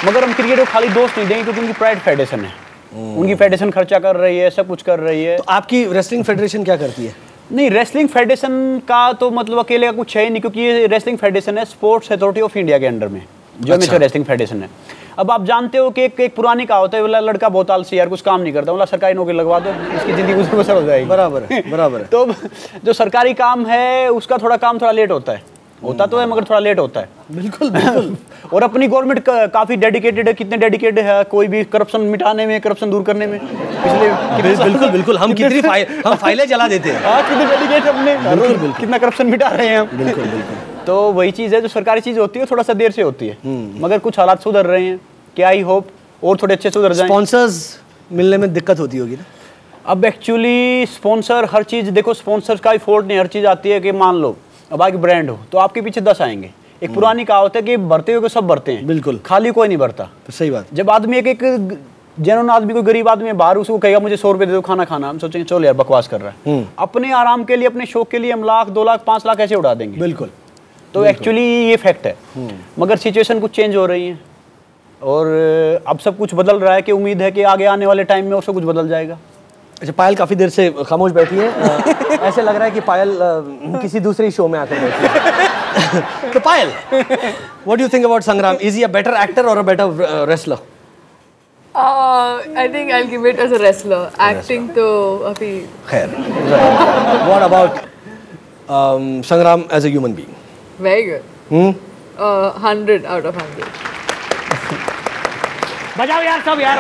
मगर हम क्रिकेट को खाली दोस्त नहीं देंगे क्योंकि उनकी प्राइवेट फेडरेशन है, उनकी फेडरेशन खर्चा कर रही है, सब कुछ कर रही है। तो आपकी रेसलिंग फेडरेशन क्या करती है? नहीं, रेसलिंग फेडरेशन का तो मतलब अकेले का कुछ है ही नहीं, क्योंकि ये रेसलिंग फेडरेशन है स्पोर्ट्स अथॉरिटी ऑफ इंडिया के अंडर में, जो मेजर रेसलिंग फेडरेशन है। अब आप जानते हो कि एक पुरानी कहावत है, बोला लड़का बहुत आलसी यार कुछ काम नहीं करता, बोला सरकारी नौकरी लगवा दो, इसकी जिंदगी उसमें बसर हो जाएगी। बराबर है। तो जो सरकारी काम है उसका काम थोड़ा लेट होता है, होता तो है मगर थोड़ा लेट होता है। बिल्कुल। और अपनी गवर्नमेंट काफी डेडिकेटेड है, कितने डेडिकेटेड है कोई भी करप्शन मिटाने में, करप्शन दूर करने में। पिछले बिल्कुल हम हम फाइलें जला देते हैं। कितने डेडिकेट अपने, बिल्कुल कितना करप्शन मिटा रहे हैं हम। बिल्कुल। तो वही चीज़ है, जो सरकारी चीज़ होती है थोड़ा सा देर से होती है, मगर कुछ हालात सुधर रहे हैं, क्या आई होप और थोड़े अच्छे सुधर जाएं। स्पॉन्सर्स मिलने में दिक्कत होती होगी ना? अब एक्चुअली स्पॉन्सर हर चीज़ देखो, स्पॉन्सर का ही फॉल्ट नहीं, हर चीज़ आती है कि मान लो अब आगे ब्रांड हो तो आपके पीछे 10 आएंगे। एक पुरानी कहावत है कि भरते हुए सब भरते हैं, बिल्कुल, खाली कोई नहीं भरता। सही बात। जब आदमी एक जनरल आदमी, कोई गरीब आदमी बाहर, उसको कहेगा मुझे 100 रुपये दे दो खाना खाना, हम सोचेंगे चलो यार बकवास कर रहा है। अपने आराम के लिए, अपने शौक के लिए हम लाख 2 लाख 5 लाख ऐसे उड़ा देंगे। बिल्कुल। तो एक्चुअली ये फैक्ट है, मगर सिचुएशन कुछ चेंज हो रही है और अब सब कुछ बदल रहा है कि उम्मीद है कि आगे आने वाले टाइम में और सब कुछ बदल जाएगा। अच्छा, पायल काफ़ी देर से खामोश बैठी है। ऐसे लग रहा है कि पायल किसी दूसरे शो में आकर बैठी है। तो Payal, what do you think about Sangram? Is he a better actor और a better wrestler? I think I'll give it as a wrestler. Acting तो अभी खैर। What about Sangram as a human being? very good. 100 out of 100. बजाओ यार सब यार।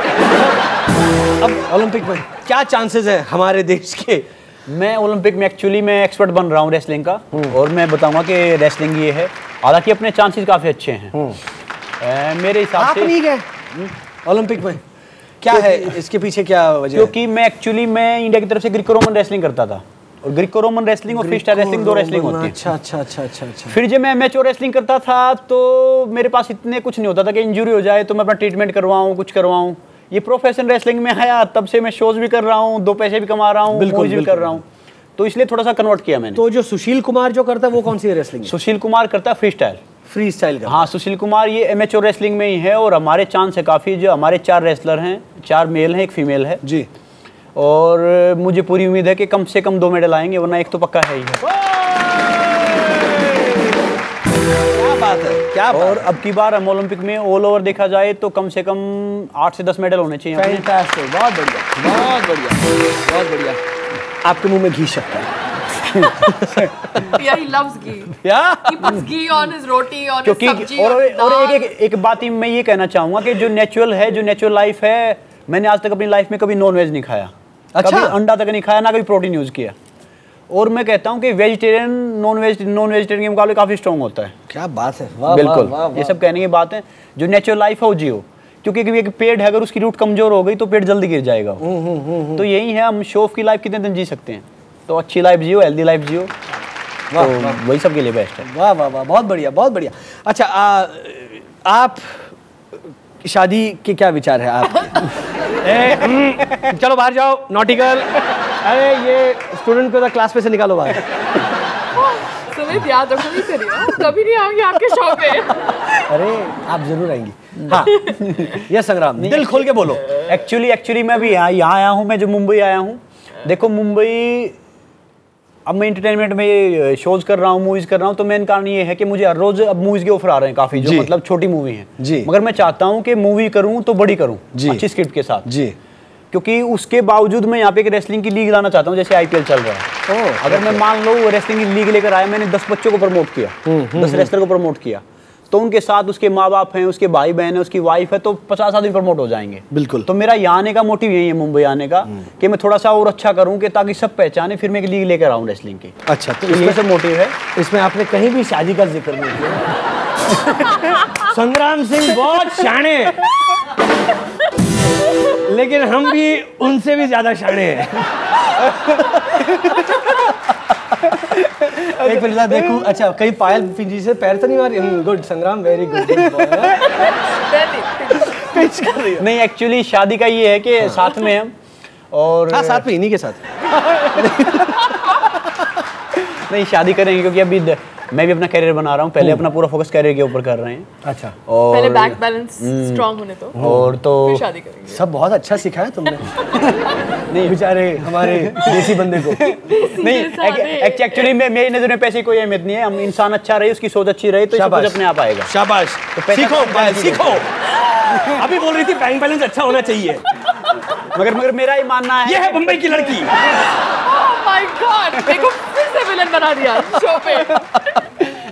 अब ओलंपिक में क्या चांसेस है हमारे देश के? मैं ओलंपिक में एक्चुअली मैं एक्सपर्ट बन रहा हूँ रेसलिंग का, और मैं बताऊंगा कि रेसलिंग ये है, हालांकि अपने चांसेस काफ़ी अच्छे हैं मेरे हिसाब से। आप नहीं गए ओलंपिक में, क्या है इसके पीछे, क्या वजह? क्योंकि मैं एक्चुअली इंडिया की तरफ से ग्रीको रोमन रेसलिंग करता था, और ग्रीको रोमन रेसलिंग और फ्री स्टाइल रेसलिंग 2 रेसलिंग होती है। अच्छा। फिर जब मैं एमेच्योर रेसलिंग करता था तो मेरे पास इतने कुछ नहीं होता था कि इंजरी हो जाए तो मैं अपना ट्रीटमेंट करवाऊँ, कुछ करवाऊँ। ये प्रोफेशनल रेसलिंग में आया तब से मैं शोज भी कर रहा हूँ, 2 पैसे भी कमा रहा हूँ, मूवीज भी कर रहा हूँ, तो इसलिए थोड़ा सा कन्वर्ट किया मैंने। तो जो सुशील कुमार जो करता है वो कौन सी रेसलिंग? सुशील कुमार करता है फ्री स्टाइल का। हाँ, सुशील कुमार ये एमेच्योर रेसलिंग में ही है, और हमारे चांस है काफ़ी, जो हमारे 4 रेसलर हैं, 4 मेल हैं, 1 फीमेल है जी, और मुझे पूरी उम्मीद है कि कम से कम 2 मेडल आएंगे, वरना एक तो पक्का है ही है। क्या बात। और अब की बार हम ओलंपिक में ऑल ओवर देखा जाए तो कम से कम 8 से 10 मेडल होने चाहिए। फैंटास्टिक, बहुत बढ़िया। आपके मुंह में घी शक्कर है। Yeah, he loves ghee. Yeah? He puts ghee on his roti, on his sabji, और on his dal. एक बात ही मैं ये कहना चाहूँगा कि जो नेचुरल है, जो नेचुरल लाइफ है, मैंने आज तक अपनी लाइफ में कभी नॉन वेज नहीं खाया। अच्छा? कभी अंडा तक नहीं खाया, ना कभी प्रोटीन यूज़ किया। और मैं कहता हूँ कि वेजिटेरियन नॉन वेजिटेरियन के मुकाबले काफ़ी स्ट्रॉन्ग होता है। क्या बात है। बिल्कुल, ये सब कहने की बात है। जो नेचुरल लाइफ है वो जियो, क्योंकि एक पेड़ है, अगर उसकी रूट कमजोर हो गई तो पेड़ जल्दी गिर जाएगा। तो यही है, हम शो ऑफ की लाइफ कितने दिन जी सकते हैं, तो अच्छी लाइफ जियो, हेल्दी लाइफ जियो, तो वही सबके लिए बेस्ट है। वाह, बहुत बढ़िया। अच्छा, आप शादी के क्या विचार है आपके? चलो बाहर जाओ, नॉटिकल। अरे ये स्टूडेंट को क्लास में से निकालो बाहर। सुमित, याद रखो नहीं करिए, कभी नहीं आएंगे आपके शो पे। अरे आप जरूर आएंगी। हाँ, ये संग्राम, दिल खोल के बोलो। एक्चुअली मैं भी यहाँ आया हूँ, मैं जो मुंबई आया हूँ। देखो मुंबई, अब मैं इंटरटेनमेंट में शोज कर रहा हूँ, मूवीज कर रहा हूँ, तो मेन कारण ये है कि मुझे हर रोज अब मूवीज के ऑफर आ रहे हैं काफी, जो मतलब छोटी मूवी हैं जी, मगर मैं चाहता हूँ कि मूवी करूँ तो बड़ी करूँ, अच्छी स्क्रिप्ट के साथ जी, क्योंकि उसके बावजूद मैं यहाँ पे एक रेसलिंग की लीग लाना चाहता हूँ, जैसे IPL चल रहा है। अगर मैं मान लो रेसलिंग की लीग लेकर आया, मैंने 10 बच्चों को प्रमोट किया, 10 रेसलर को प्रमोट किया, तो उनके साथ उसके माँ बाप हैं, उसके भाई बहन है, उसकी वाइफ है, तो 50 आदमी प्रमोट हो जाएंगे। बिल्कुल। तो मेरा यहाँ आने का मोटिव यही है, मुंबई आने का, कि मैं थोड़ा सा और अच्छा करूँ, कि ताकि सब पहचाने, फिर मैं एक लीग लेकर आऊँ रेसलिंग की। अच्छा, तो ये सब मोटिव है। इसमें आपने कहीं भी शादी का जिक्र नहीं किया। संग्राम सिंह बहुत शाणे हैं, लेकिन हम भी उनसे भी ज्यादा शाणे हैं। एक फिर देखूं। अच्छा, कहीं पायल पिंजी से पैर तो नहीं मारी? गुड संग्राम, वेरी गुड। नहीं, एक्चुअली शादी का ये है कि साथ में हम और हाँ, साथ में इन्हीं के साथ नहीं शादी करेंगे, क्योंकि अभी मैं भी अपना करियर बना रहा हूँ। पहले अपना पूरा फोकस करियर के ऊपर कर रहे हैं। अच्छा, और पहले बैक बैलेंस स्ट्रांग होने तो और तो फिर शादी करेंगे। सब बहुत अच्छा सिखाया तुमने। नहीं बेचारे हमारे देसी बंदे को। नहीं, एक्चुअली मेरी नजर में पैसे की कोई अहमियत नहीं है। हम इंसान अच्छा रहे, उसकी सोच अच्छी रहे, तो सब कुछ अपने आप आएगा। शाबाश, सीखो सीखो। अभी बोल रही थी बैंक बैलेंस अच्छा होना चाहिए, मगर मेरा ही मानना है, ये है मुंबई की लड़की। माय गॉड, देखो फिर से विलन बना दिया शो पे।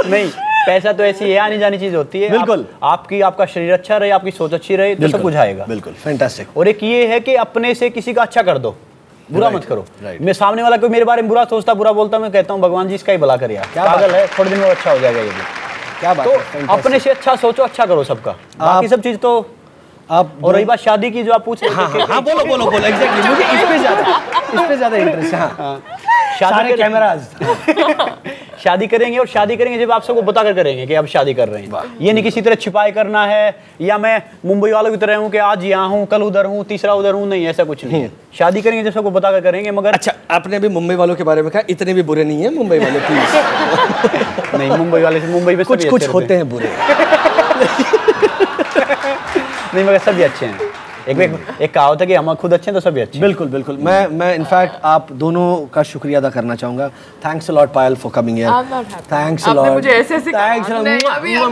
नहीं, पैसा तो ऐसी है, आनी जानी चीज होती है। बिल्कुल। आपका शरीर अच्छा रहे, आपकी सोच अच्छी रहे, तो सब कुछ आएगा। बिल्कुल, फैंटास्टिक। और एक ये है कि अपने से किसी का अच्छा कर दो, बुरा मत करो। मैं सामने वाला कोई मेरे बारे में बुरा सोचता, बुरा बोलता, मैं कहता हूँ भगवान जी इसका ही भला कर यार, पागल है, थोड़े दिन में अच्छा हो जाएगा। ये भी क्या बात है। तो अपने से अच्छा सोचो, अच्छा करो सबका, बाकी सब चीज तो आप। और रही बात शादी की जो आप पूछ रहे थे, हाँ बोलो एग्जैक्टली, मुझे इस पे ज्यादा इंटरेस्ट है। हाँ, शादी कैमराज। शादी करेंगे, और शादी करेंगे जब आप सबको बता कर करेंगे कि अब शादी कर रहे हैं। ये नहीं किसी तरह छिपाए करना है, या मैं मुंबई वालों की तरह हूँ कि आज यहाँ हूँ, कल उधर हूँ, तीसरा उधर हूँ, नहीं, ऐसा कुछ नहीं है। शादी करेंगे जब सबको बता कर करेंगे। मगर अच्छा, आपने भी मुंबई वालों के बारे में कहा, इतने भी बुरे नहीं है मुंबई वाले, प्लीज। नहीं, मुंबई वाले से मुंबई में कुछ होते हैं बुरे। नहीं, मगर सभी अच्छे हैं। एक कहावत है कि हम खुद अच्छे हैं तो सभी अच्छे। बिल्कुल। मैं इनफैक्ट आप दोनों का शुक्रिया अदा करना चाहूंगा। Thanks a lot Payal for coming here. Thanks a lot. आपने मुझे ऐसे थैंक्स अ लॉट। अभी आप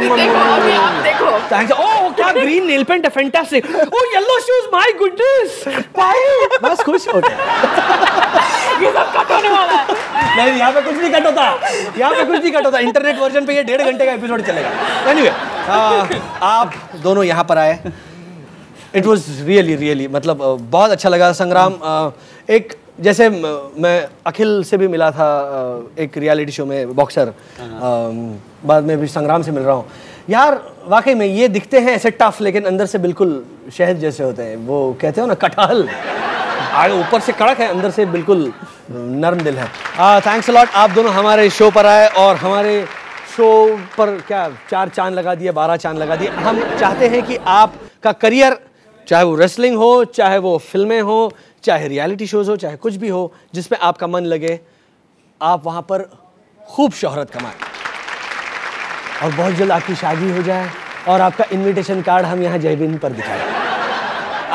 देखो। थैंक्स। ओह, क्या ग्रीन नेल पेंट है, fantastic. Oh, yellow shoes, my goodness. Payal बस खुश हो गया। ये सब कट होने वाला है। नहीं, यहाँ पे कुछ नहीं कट होता। इंटरनेट वर्जन पे ये 1.5 घंटे का एपिसोड चलेगा। एनीवे, आप दोनों यहाँ पर आए, इट वॉज रियली मतलब बहुत अच्छा लगा। संग्राम, एक जैसे मैं अखिल से भी मिला था एक रियलिटी शो में, बॉक्सर, बाद में भी संग्राम से मिल रहा हूँ यार। वाकई में ये दिखते हैं ऐसे टफ, लेकिन अंदर से बिल्कुल शहद जैसे होते हैं। वो कहते हो ना, कटहल, आगे ऊपर से कड़क है, अंदर से बिल्कुल नरम दिल है। थैंक्स अ लॉट, आप दोनों हमारे शो पर आए और हमारे शो पर क्या 4 चांद लगा दिए, 12 चांद लगा दिए। हम चाहते हैं कि आपका करियर, चाहे वो रेसलिंग हो, चाहे वो फिल्में हो, चाहे रियलिटी शोज हो, चाहे कुछ भी हो, जिसमें आपका मन लगे, आप वहाँ पर खूब शोहरत कमाएं और बहुत जल्द आपकी शादी हो जाए और आपका इनविटेशन कार्ड हम यहाँ जयविन पर दिखाएं।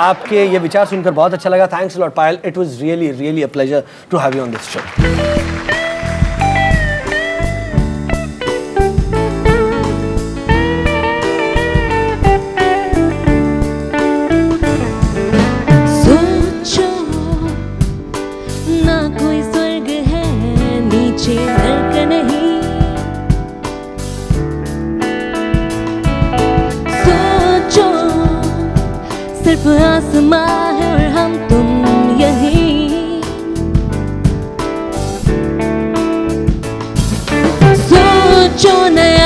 आपके ये विचार सुनकर बहुत अच्छा लगा। Thanks a lot Payal, it was really a pleasure to have you on this show. सिर्फ आसमां है और हम तुम यही। सोचो नया